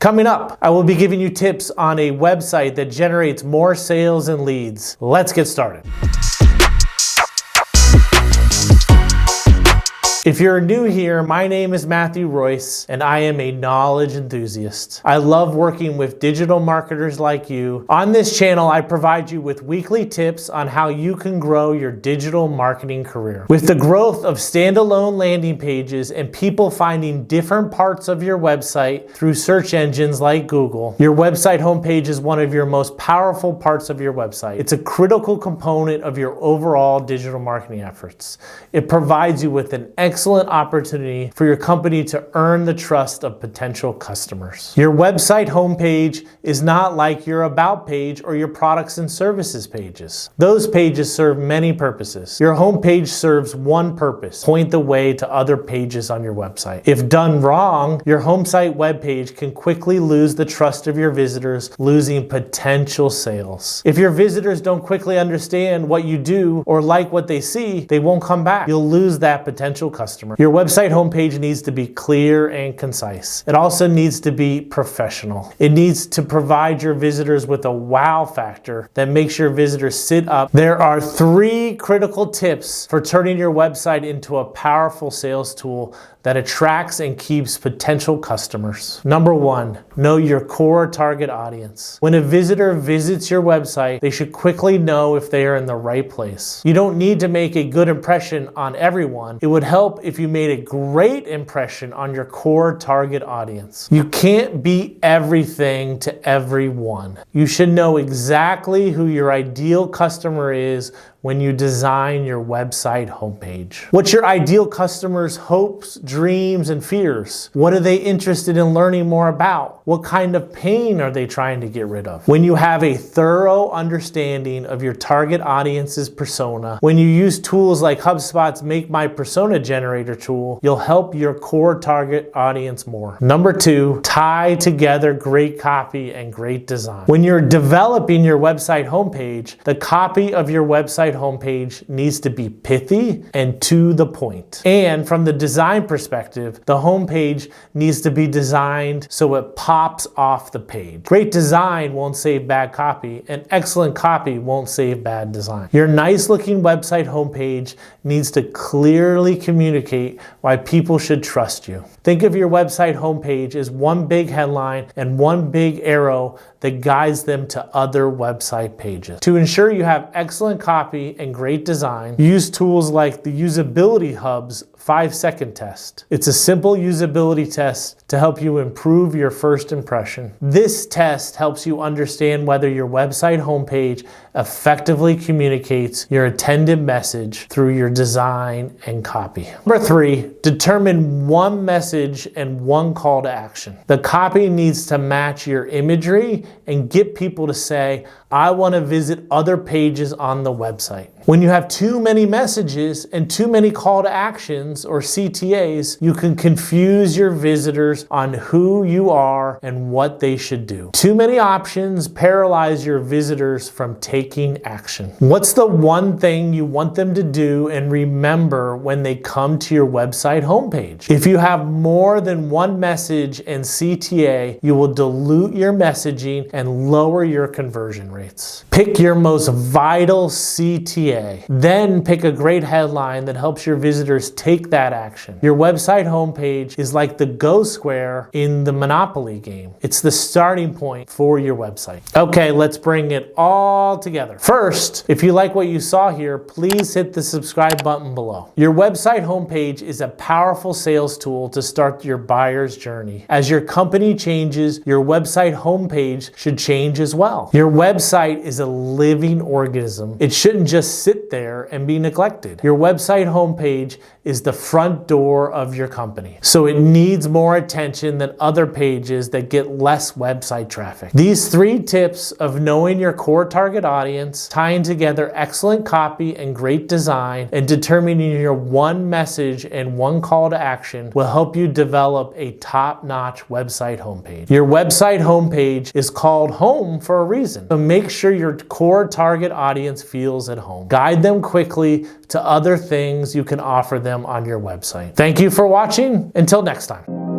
Coming up, I will be giving you tips on a website that generates more sales and leads. Let's get started. If you're new here, my name is Matthew Royce, and I am a knowledge enthusiast. I love working with digital marketers like you. On this channel, I provide you with weekly tips on how you can grow your digital marketing career. With the growth of standalone landing pages and people finding different parts of your website through search engines like Google, your website homepage is one of your most powerful parts of your website. It's a critical component of your overall digital marketing efforts. It provides you with an excellent opportunity for your company to earn the trust of potential customers. Your website homepage is not like your About page or your products and services pages. Those pages serve many purposes. Your homepage serves one purpose: point the way to other pages on your website. If done wrong, your home site webpage can quickly lose the trust of your visitors, losing potential sales. If your visitors don't quickly understand what you do or like what they see, they won't come back. You'll lose that potential customer. Your website homepage needs to be clear and concise. It also needs to be professional. It needs to provide your visitors with a wow factor that makes your visitors sit up. There are 3 critical tips for turning your website into a powerful sales tool that attracts and keeps potential customers. Number 1, know your core target audience. When a visitor visits your website, they should quickly know if they are in the right place. You don't need to make a good impression on everyone. It would help if you made a great impression on your core target audience. You can't be everything to everyone. You should know exactly who your ideal customer is when you design your website homepage. What's your ideal customer's hopes, dreams, and fears? What are they interested in learning more about? What kind of pain are they trying to get rid of? When you have a thorough understanding of your target audience's persona, when you use tools like HubSpot's Make My Persona Generator tool, you'll help your core target audience more. Number 2, tie together great copy and great design. When you're developing your website homepage, the copy of your website homepage needs to be pithy and to the point. And from the design perspective, the homepage needs to be designed so it pops off the page. Great design won't save bad copy, and excellent copy won't save bad design. Your nice looking website homepage needs to clearly communicate why people should trust you. Think of your website homepage as one big headline and one big arrow that guides them to other website pages. To ensure you have excellent copy and great design, use tools like the Usability Hub's 5-second test. It's a simple usability test to help you improve your first impression. This test helps you understand whether your website homepage effectively communicates your intended message through your design and copy. Number 3, determine one message and one call to action. The copy needs to match your imagery and get people to say, I want to visit other pages on the website. When you have too many messages and too many call to actions or CTAs, you can confuse your visitors on who you are and what they should do. Too many options paralyze your visitors from taking action. What's the one thing you want them to do and remember when they come to your website homepage? If you have more than one message and CTA, you will dilute your messaging and lower your conversion rates. Pick your most vital CTA. Then pick a great headline that helps your visitors take that action. Your website homepage is like the Go square in the Monopoly game. It's the starting point for your website. Okay, let's bring it all together. First, if you like what you saw here, please hit the subscribe button below. Your website homepage is a powerful sales tool to start your buyer's journey. As your company changes, your website homepage should change as well. Your website is a living organism. It shouldn't just sit there and be neglected. Your website homepage is the front door of your company, so it needs more attention than other pages that get less website traffic. These 3 tips of knowing your core target audience, tying together excellent copy and great design, and determining your one message and one call to action will help you develop a top-notch website homepage. Your website homepage is called home for a reason, so make sure your core target audience feels at home. Guide them quickly to other things you can offer them on your website. Thank you for watching. Until next time.